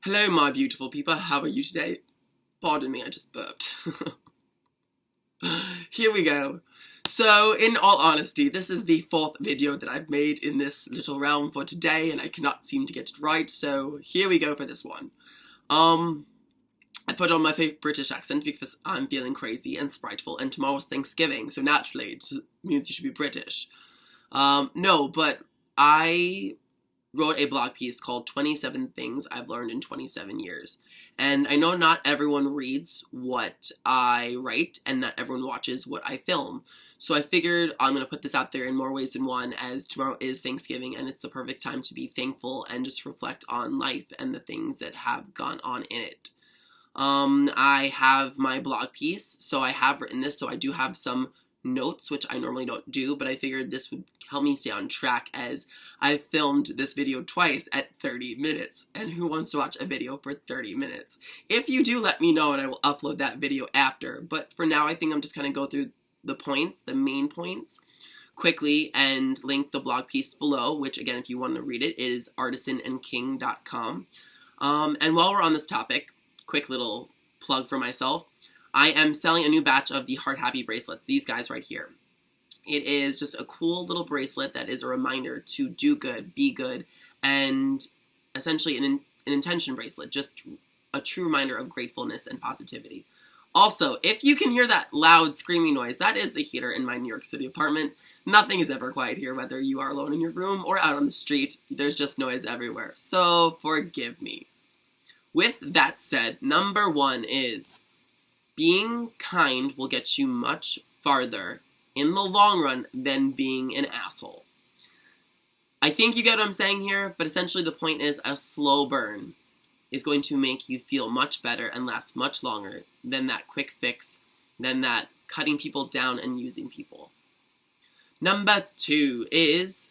Hello, my beautiful people. How are you today? Pardon me, I just burped. Here we go. So, in all honesty, this is the fourth video that I've made in this little realm for today, and I cannot seem to get it right, so here we go for this one. I put on my fake British accent because I'm feeling crazy and spriteful, and tomorrow's Thanksgiving, so naturally it means you should be British. No, but I wrote a blog piece called 27 Things I've Learned in 27 Years. And I know not everyone reads what I write and not everyone watches what I film. So I figured I'm going to put this out there in more ways than one, as tomorrow is Thanksgiving and it's the perfect time to be thankful and just reflect on life and the things that have gone on in it. I have my blog piece, so I have written this, so I do have some notes, which I normally don't do, but I figured this would help me stay on track as I filmed this video twice at 30 minutes. And who wants to watch a video for 30 minutes? If you do, let me know and I will upload that video after. But for now, I think I'm just going to go through the points, the main points, quickly and link the blog piece below, which again, if you want to read it, is artisanandking.com. And while we're on this topic, quick little plug for myself. I am selling a new batch of the Heart Happy bracelets, these guys right here. It is just a cool little bracelet that is a reminder to do good, be good, and essentially an intention bracelet, just a true reminder of gratefulness and positivity. Also, if you can hear that loud screaming noise, that is the heater in my New York City apartment. Nothing is ever quiet here, whether you are alone in your room or out on the street. There's just noise everywhere, so forgive me. With that said, number one is being kind will get you much farther in the long run than being an asshole. I think you get what I'm saying here, but essentially the point is a slow burn is going to make you feel much better and last much longer than that quick fix, than that cutting people down and using people. Number two is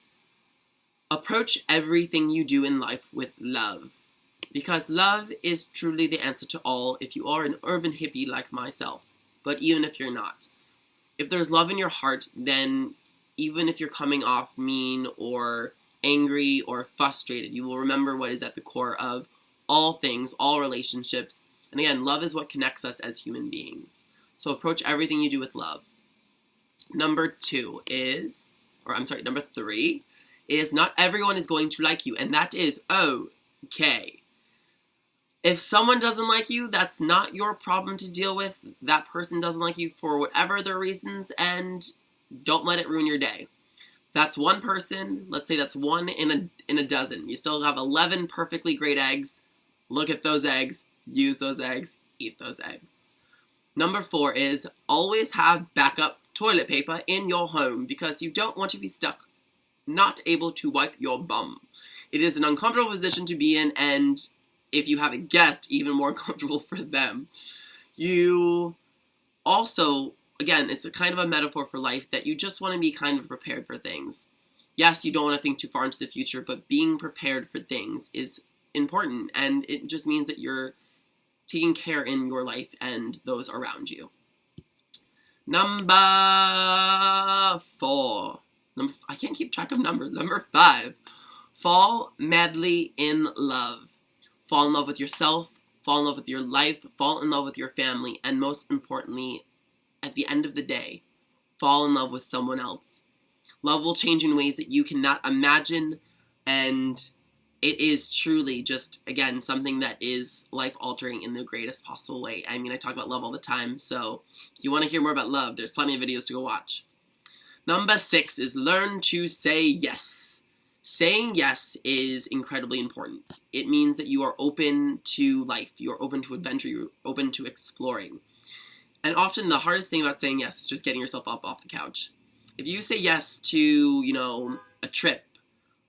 approach everything you do in life with love. Because love is truly the answer to all if you are an urban hippie like myself. But even if you're not. If there's love in your heart, then even if you're coming off mean or angry or frustrated, you will remember what is at the core of all things, all relationships. And again, love is what connects us as human beings. So approach everything you do with love. Number three is not everyone is going to like you. And that is okay. If someone doesn't like you, that's not your problem to deal with. That person doesn't like you for whatever their reasons, and don't let it ruin your day. That's one person. Let's say that's one in a dozen. You still have 11 perfectly great eggs. Look at those eggs. Use those eggs. Eat those eggs. Number four is always have backup toilet paper in your home because you don't want to be stuck not able to wipe your bum. It is an uncomfortable position to be in, and if you have a guest, even more comfortable for them. You also, again, it's a kind of a metaphor for life that you just want to be kind of prepared for things. Yes, you don't want to think too far into the future, but being prepared for things is important, and it just means that you're taking care in your life and those around you. Number four. I can't keep track of numbers. Number 5. Fall madly in love. Fall in love with yourself, fall in love with your life, fall in love with your family, and most importantly, at the end of the day, fall in love with someone else. Love will change in ways that you cannot imagine, and it is truly just, again, something that is life-altering in the greatest possible way. I mean, I talk about love all the time, so if you want to hear more about love, there's plenty of videos to go watch. Number 6 is learn to say yes. Saying yes is incredibly important. It means that you are open to life, you are open to adventure, you're open to exploring. And often the hardest thing about saying yes is just getting yourself up off the couch. If you say yes to, a trip,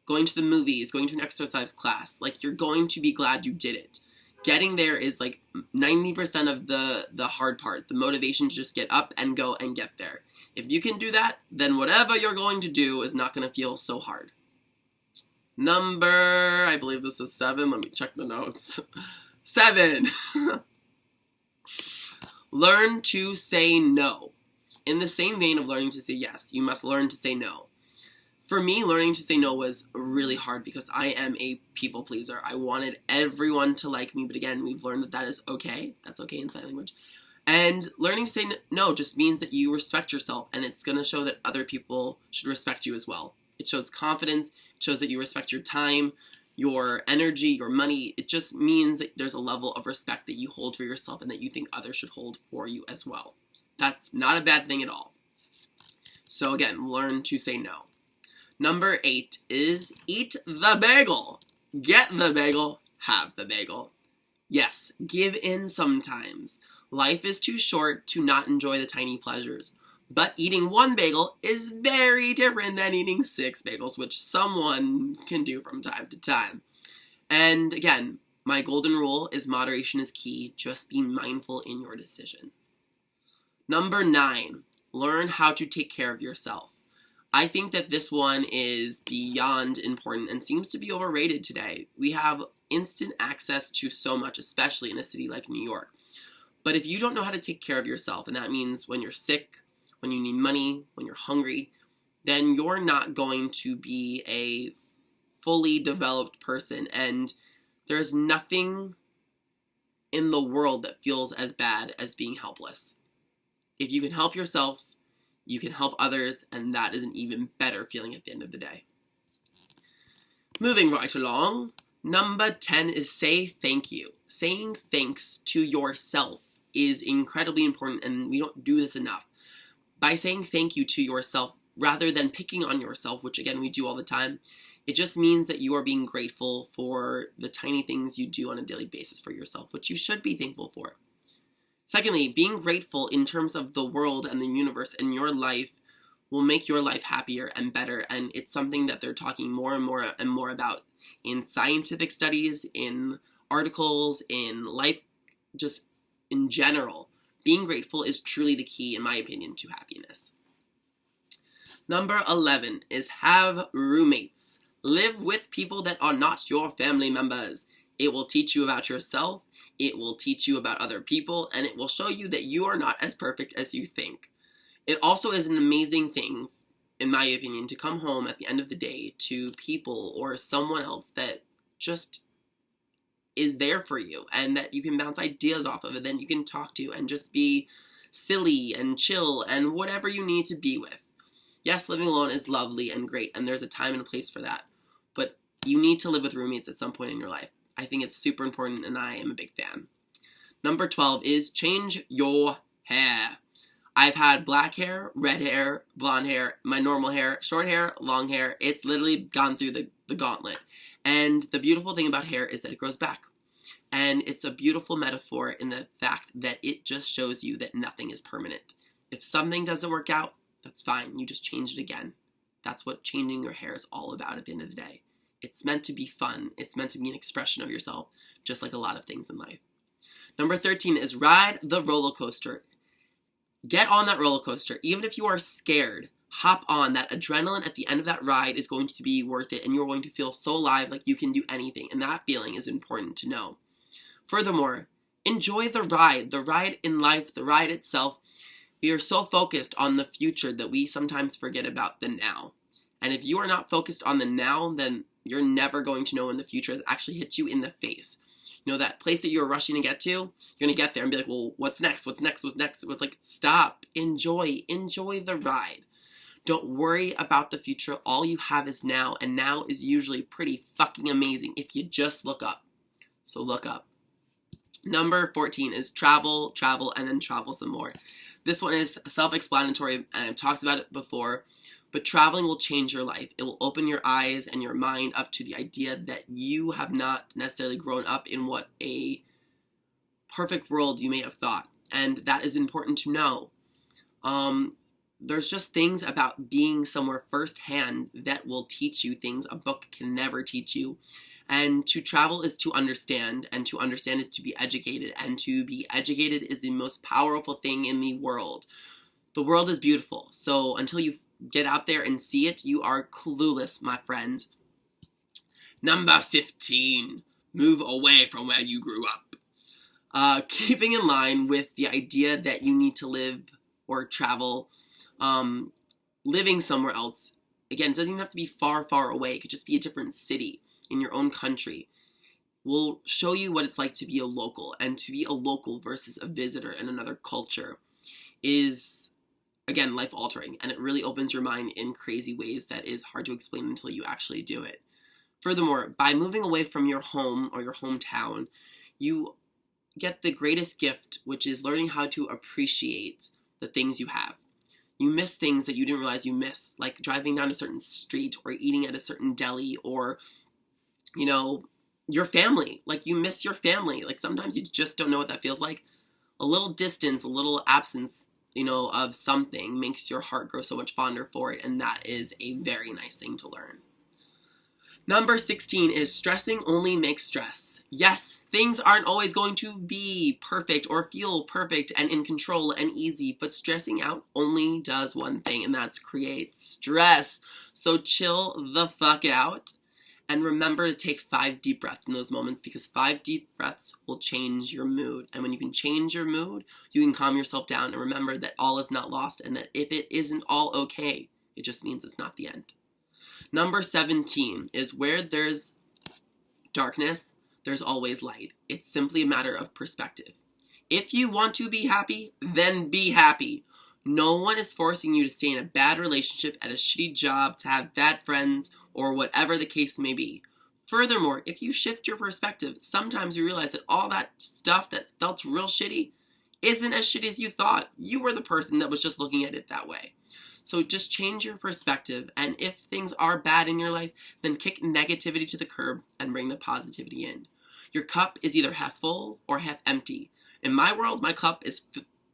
going to the movies, going to an exercise class, you're going to be glad you did it. Getting there is 90% of the hard part, the motivation to just get up and go and get there. If you can do that, then whatever you're going to do is not going to feel so hard. Number, I believe this is 7. Let me check the notes. 7. Learn to say no. In the same vein of learning to say yes, you must learn to say no. For me, learning to say no was really hard because I am a people pleaser. I wanted everyone to like me, but again, we've learned that that is okay. That's okay in sign language. And learning to say no just means that you respect yourself, and it's going to show that other people should respect you as well. It shows confidence. It shows that you respect your time, your energy, your money. It just means that there's a level of respect that you hold for yourself and that you think others should hold for you as well. That's not a bad thing at all. So again, learn to say no. Number 8 is eat the bagel. Get the bagel, have the bagel. Yes, give in sometimes. Life is too short to not enjoy the tiny pleasures. But eating one bagel is very different than eating 6 bagels, which someone can do from time to time. And again, my golden rule is moderation is key. Just be mindful in your decisions. Number 9, learn how to take care of yourself. I think that this one is beyond important and seems to be overrated today. We have instant access to so much, especially in a city like New York. But if you don't know how to take care of yourself, and that means when you're sick, when you need money, when you're hungry, then you're not going to be a fully developed person. And there's nothing in the world that feels as bad as being helpless. If you can help yourself, you can help others, and that is an even better feeling at the end of the day. Moving right along, number 10 is say thank you. Saying thanks to yourself is incredibly important, and we don't do this enough. By saying thank you to yourself, rather than picking on yourself, which again we do all the time, it just means that you are being grateful for the tiny things you do on a daily basis for yourself, which you should be thankful for. Secondly, being grateful in terms of the world and the universe and your life will make your life happier and better, and it's something that they're talking more and more about in scientific studies, in articles, in life, just in general. Being grateful is truly the key, in my opinion, to happiness. Number 11 is have roommates. Live with people that are not your family members. It will teach you about yourself, it will teach you about other people, and it will show you that you are not as perfect as you think. It also is an amazing thing, in my opinion, to come home at the end of the day to people or someone else that just is there for you and that you can bounce ideas off of and then you can talk to and just be silly and chill and whatever you need to be with. Yes, living alone is lovely and great, and there's a time and a place for that, but you need to live with roommates at some point in your life. I think it's super important, and I am a big fan. Number 12 is change your hair. I've had black hair, red hair, blonde hair, my normal hair, short hair, long hair. It's literally gone through the gauntlet. And the beautiful thing about hair is that it grows back. And it's a beautiful metaphor in the fact that it just shows you that nothing is permanent. If something doesn't work out, that's fine. You just change it again. That's what changing your hair is all about at the end of the day. It's meant to be fun. It's meant to be an expression of yourself, just like a lot of things in life. Number 13 is ride the roller coaster. Get on that roller coaster. Even if you are scared, hop on. That adrenaline at the end of that ride is going to be worth it, and you're going to feel so alive like you can do anything, and that feeling is important to know. Furthermore, enjoy the ride in life, the ride itself. We are so focused on the future that we sometimes forget about the now. And if you are not focused on the now, then you're never going to know when the future has actually hit you in the face. You know, that place that you're rushing to get to, you're going to get there and be like, well, what's next? What's next? What's next? It's like, stop. Enjoy the ride. Don't worry about the future. All you have is now, and now is usually pretty fucking amazing if you just look up. So look up. Number 14 is travel, and then travel some more. This one is self-explanatory, and I've talked about it before, but traveling will change your life. It will open your eyes and your mind up to the idea that you have not necessarily grown up in what a perfect world you may have thought, and that is important to know. There's just things about being somewhere firsthand that will teach you things a book can never teach you. And to travel is to understand, and to understand is to be educated, and to be educated is the most powerful thing in the world. The world is beautiful, so until you get out there and see it, you are clueless, my friend. Number 15, move away from where you grew up. Keeping in line with the idea that you need to live or travel, living somewhere else again, it doesn't even have to be far, far away. It could just be a different city in your own country. Will show you what it's like to be a local, and to be a local versus a visitor in another culture is, again, life-altering, and it really opens your mind in crazy ways that is hard to explain until you actually do it. Furthermore, by moving away from your home or your hometown, you get the greatest gift, which is learning how to appreciate the things you have. You miss things that you didn't realize you missed, like driving down a certain street or eating at a certain deli, or, your family. Like, you miss your family. Like, sometimes you just don't know what that feels like. A little distance, a little absence, of something makes your heart grow so much fonder for it, and that is a very nice thing to learn. Number 16 is stressing only makes stress. Yes, things aren't always going to be perfect or feel perfect and in control and easy, but stressing out only does one thing, and that's create stress. So chill the fuck out. And remember to take 5 deep breaths in those moments, because 5 deep breaths will change your mood. And when you can change your mood, you can calm yourself down and remember that all is not lost, and that if it isn't all okay, it just means it's not the end. Number 17 is where there's darkness, there's always light. It's simply a matter of perspective. If you want to be happy, then be happy. No one is forcing you to stay in a bad relationship, at a shitty job, to have bad friends, or whatever the case may be. Furthermore, if you shift your perspective, sometimes you realize that all that stuff that felt real shitty isn't as shitty as you thought. You were the person that was just looking at it that way. So just change your perspective, and if things are bad in your life, then kick negativity to the curb and bring the positivity in. Your cup is either half full or half empty. In my world, my cup is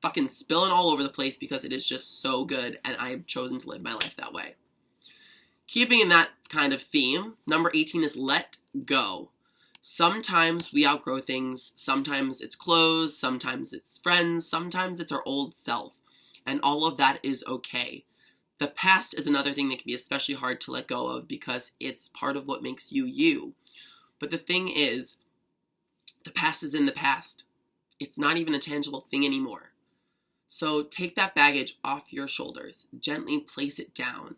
fucking spilling all over the place because it is just so good, and I have chosen to live my life that way. Keeping in that kind of theme, number 18 is let go. Sometimes we outgrow things. Sometimes it's clothes. Sometimes it's friends. Sometimes it's our old self. And all of that is okay. The past is another thing that can be especially hard to let go of, because it's part of what makes you you. But the thing is, the past is in the past. It's not even a tangible thing anymore. So take that baggage off your shoulders. Gently place it down.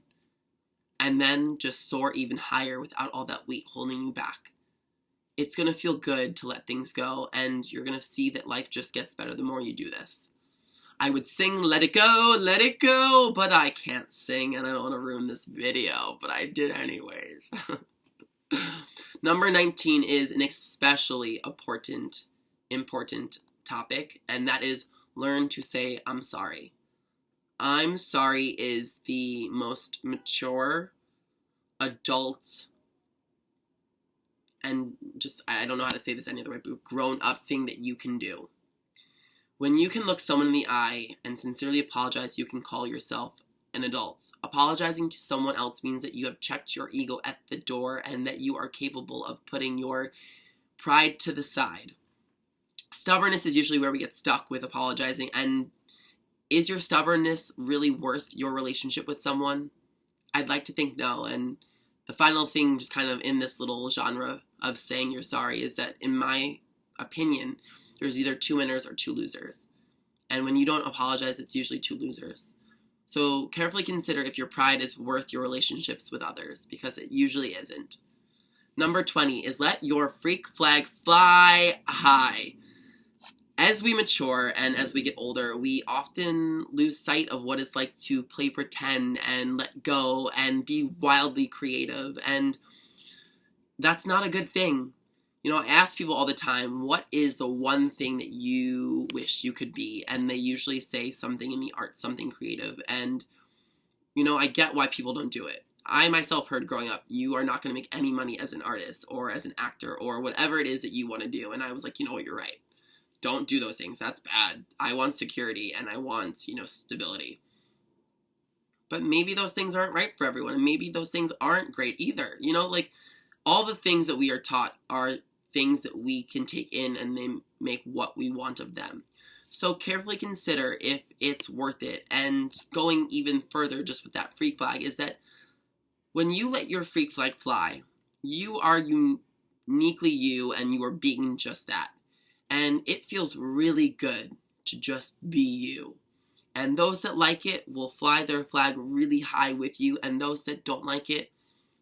And then just soar even higher without all that weight holding you back. It's going to feel good to let things go, and you're going to see that life just gets better the more you do this. I would sing let it go, but I can't sing, and I don't want to ruin this video, but I did anyways. Number 19 is an especially important topic, and that is learn to say I'm sorry. I'm sorry is the most mature, adult, and just, I don't know how to say this any other way, but grown up thing that you can do. When you can look someone in the eye and sincerely apologize, you can call yourself an adult. Apologizing to someone else means that you have checked your ego at the door, and that you are capable of putting your pride to the side. Stubbornness is usually where we get stuck with apologizing, and is your stubbornness really worth your relationship with someone? I'd like to think no. And the final thing, just kind of in this little genre of saying you're sorry, is that, in my opinion, there's either 2 winners or 2 losers. And when you don't apologize, it's usually 2 losers. So carefully consider if your pride is worth your relationships with others, because it usually isn't. Number 20 is let your freak flag fly high. As we mature and as we get older, we often lose sight of what it's like to play pretend and let go and be wildly creative, and that's not a good thing. I ask people all the time, what is the one thing that you wish you could be? And they usually say something in the arts, something creative, and, I get why people don't do it. I myself heard growing up, you are not going to make any money as an artist or as an actor or whatever it is that you want to do, and I was like, you know what, you're right. Don't do those things. That's bad. I want security, and I want, stability. But maybe those things aren't right for everyone, and maybe those things aren't great either. All the things that we are taught are things that we can take in, and they make what we want of them. So carefully consider if it's worth it. And going even further just with that freak flag is that when you let your freak flag fly, you are uniquely you, and you are being just that. And it feels really good to just be you. And those that like it will fly their flag really high with you, and those that don't like it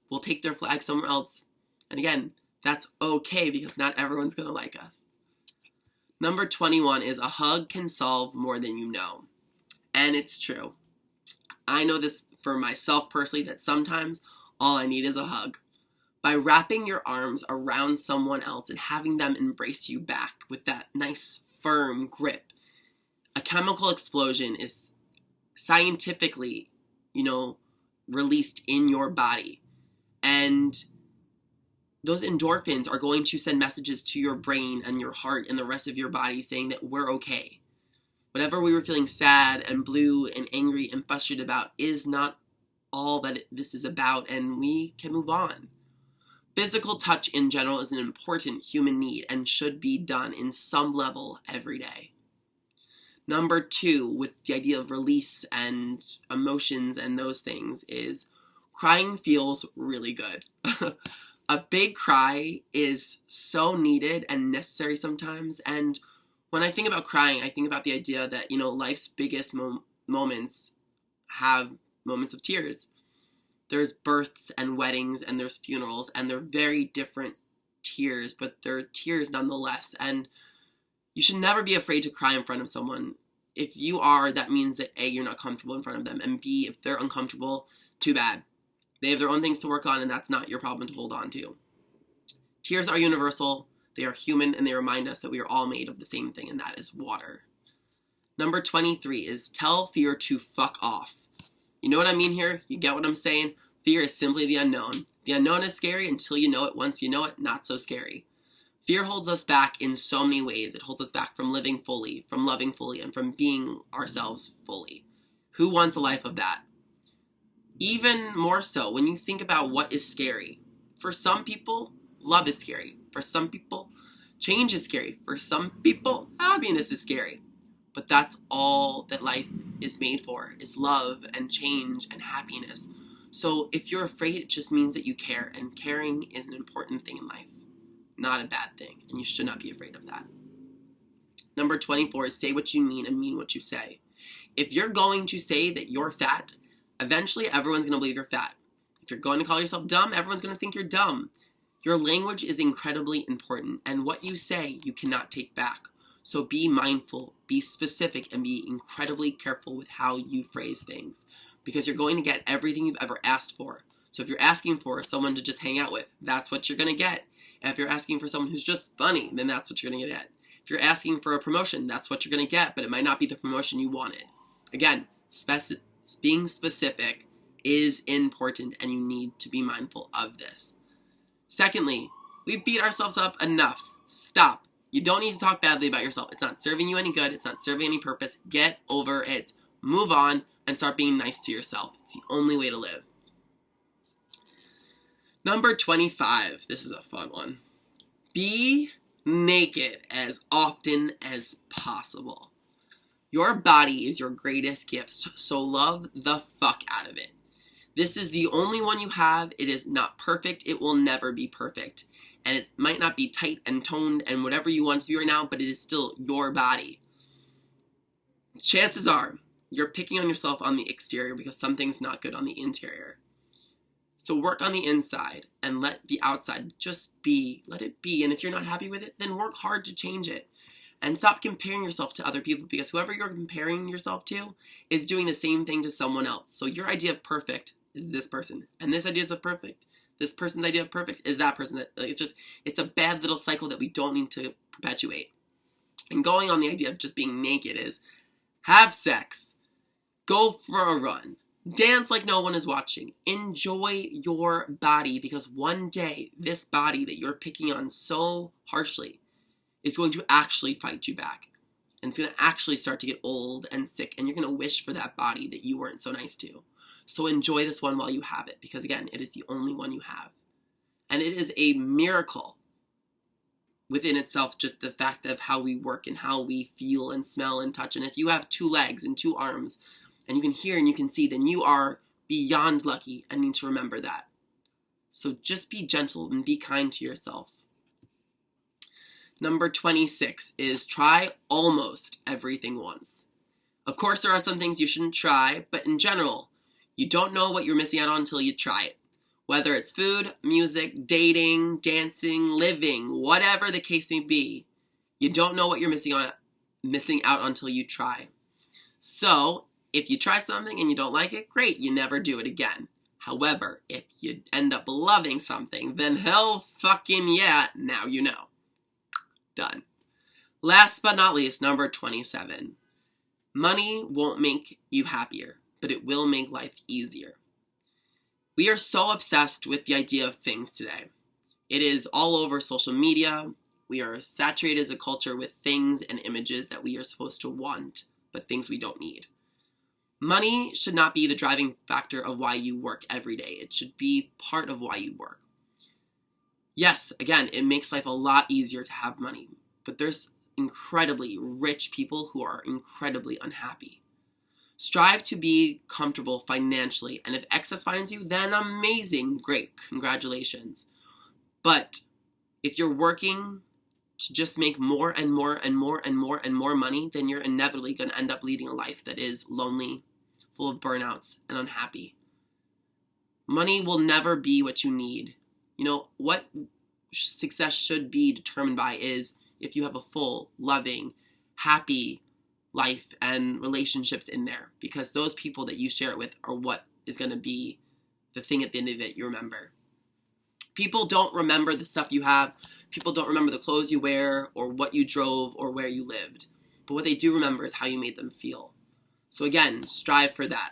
will take their flag somewhere else. And again, that's okay because not everyone's going to like us. Number 21 is a hug can solve more than you know. And it's true. I know this for myself personally, that sometimes all I need is a hug. By wrapping your arms around someone else and having them embrace you back with that nice firm grip, a chemical explosion is scientifically, released in your body. And those endorphins are going to send messages to your brain and your heart and the rest of your body saying that we're okay. Whatever we were feeling sad and blue and angry and frustrated about is not all that this is about, and we can move on. Physical touch in general is an important human need and should be done in some level every day. Number 2, with the idea of release and emotions and those things, is crying feels really good. A big cry is so needed and necessary sometimes. And when I think about crying, I think about the idea that, life's biggest moments have moments of tears. There's births and weddings and there's funerals, and they're very different tears, but they're tears nonetheless. And you should never be afraid to cry in front of someone. If you are, that means that A, you're not comfortable in front of them, and B, if they're uncomfortable, too bad. They have their own things to work on, and that's not your problem to hold on to. Tears are universal, they are human, and they remind us that we are all made of the same thing, and that is water. Number 23 is tell fear to fuck off. You know what I mean here? You get what I'm saying? Fear is simply the unknown. The unknown is scary until you know it. Once you know it, not so scary. Fear holds us back in so many ways. It holds us back from living fully, from loving fully, and from being ourselves fully. Who wants a life of that? Even more so when you think about what is scary. For some people, love is scary. For some people, change is scary. For some people, happiness is scary. But that's all that life is made for, is love and change and happiness. So if you're afraid, it just means that you care, and caring is an important thing in life. Not a bad thing, and you should not be afraid of that. Number 24 is say what you mean and mean what you say. If you're going to say that you're fat, eventually everyone's going to believe you're fat. If you're going to call yourself dumb, everyone's going to think you're dumb. Your language is incredibly important, and what you say you cannot take back. So be mindful, be specific, and be incredibly careful with how you phrase things, because you're going to get everything you've ever asked for. So if you're asking for someone to just hang out with, that's what you're going to get. And if you're asking for someone who's just funny, then that's what you're going to get. If you're asking for a promotion, that's what you're going to get, but it might not be the promotion you wanted. Again, being specific is important, and you need to be mindful of this. Secondly, we beat ourselves up enough. Stop. You don't need to talk badly about yourself. It's not serving you any good. It's not serving any purpose. Get over it. Move on and start being nice to yourself. It's the only way to live. Number 25. This is a fun one. Be naked as often as possible. Your body is your greatest gift, so love the fuck out of it. This is the only one you have. It is not perfect. It will never be perfect. And it might not be tight and toned and whatever you want it to be right now, but it is still your body. Chances are you're picking on yourself on the exterior because something's not good on the interior. So work on the inside and let the outside just be. Let it be. And if you're not happy with it, then work hard to change it. And stop comparing yourself to other people, because whoever you're comparing yourself to is doing the same thing to someone else. So your idea of perfect is this person. And this idea of perfect, this person's idea of perfect is that person. It's a bad little cycle that we don't need to perpetuate. And going on the idea of just being naked is have sex. Go for a run. Dance like no one is watching. Enjoy your body, because one day this body that you're picking on so harshly is going to actually fight you back. And it's going to actually start to get old and sick, and you're going to wish for that body that you weren't so nice to. So enjoy this one while you have it, because again, it is the only one you have. And it is a miracle within itself, just the fact of how we work and how we feel and smell and touch. And if you have 2 legs and 2 arms, and you can hear and you can see, then you are beyond lucky and need to remember that. So just be gentle and be kind to yourself. Number 26 is try almost everything once. Of course, there are some things you shouldn't try, but in general, you don't know what you're missing out on until you try it. Whether it's food, music, dating, dancing, living, whatever the case may be, you don't know what you're missing out until you try. So, if you try something and you don't like it, great, you never do it again. However, if you end up loving something, then hell fucking yeah, now you know. Done. Last but not least, number 27. Money won't make you happier, but it will make life easier. We are so obsessed with the idea of things today. It is all over social media. We are saturated as a culture with things and images that we are supposed to want, but things we don't need. Money should not be the driving factor of why you work every day. It should be part of why you work. Yes, again, it makes life a lot easier to have money, but there's incredibly rich people who are incredibly unhappy. Strive to be comfortable financially, and if excess finds you, then amazing, great, congratulations. But if you're working to just make more and more and more and more and more money, then you're inevitably going to end up leading a life that is lonely, full of burnouts, and unhappy. Money will never be what you need. You know, what success should be determined by is if you have a full, loving, happy life and relationships in there, because those people that you share it with are what is going to be the thing at the end of it you remember. People don't remember the stuff you have. People don't remember the clothes you wear or what you drove or where you lived. But what they do remember is how you made them feel. So again, strive for that.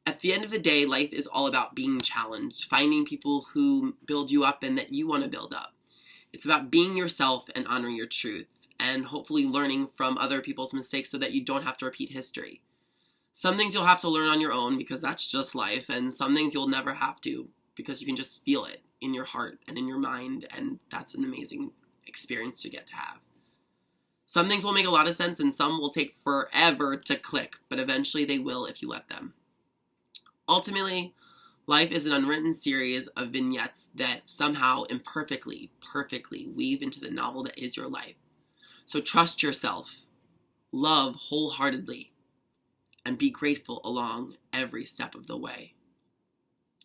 At the end of the day, life is all about being challenged, finding people who build you up and that you want to build up. It's about being yourself and honoring your truth, and hopefully learning from other people's mistakes so that you don't have to repeat history. Some things you'll have to learn on your own because that's just life, and some things you'll never have to because you can just feel it in your heart and in your mind, and that's an amazing experience to get to have. Some things will make a lot of sense and some will take forever to click, but eventually they will if you let them. Ultimately, life is an unwritten series of vignettes that somehow imperfectly, perfectly weave into the novel that is your life. So trust yourself, love wholeheartedly, and be grateful along every step of the way.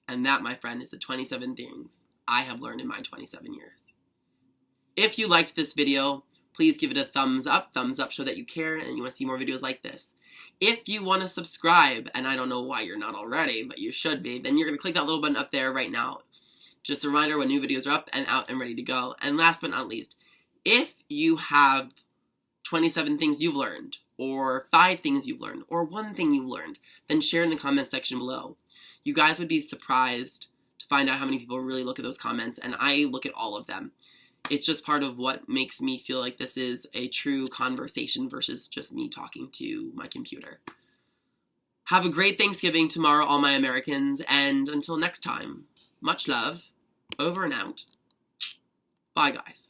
And that, my friend, is the 27 things I have learned in my 27 years. If you liked this video, please give it a thumbs up so that you care and you want to see more videos like this. If you want to subscribe, and I don't know why you're not already, but you should be, then you're going to click that little button up there right now. Just a reminder when new videos are up and out and ready to go. And last but not least, if you have 27 things you've learned, or 5 things you've learned, or 1 thing you've learned, then share in the comments section below. You guys would be surprised to find out how many people really look at those comments, and I look at all of them. It's just part of what makes me feel like this is a true conversation versus just me talking to my computer. Have a great Thanksgiving tomorrow, all my Americans, and until next time, much love, over and out. Bye, guys.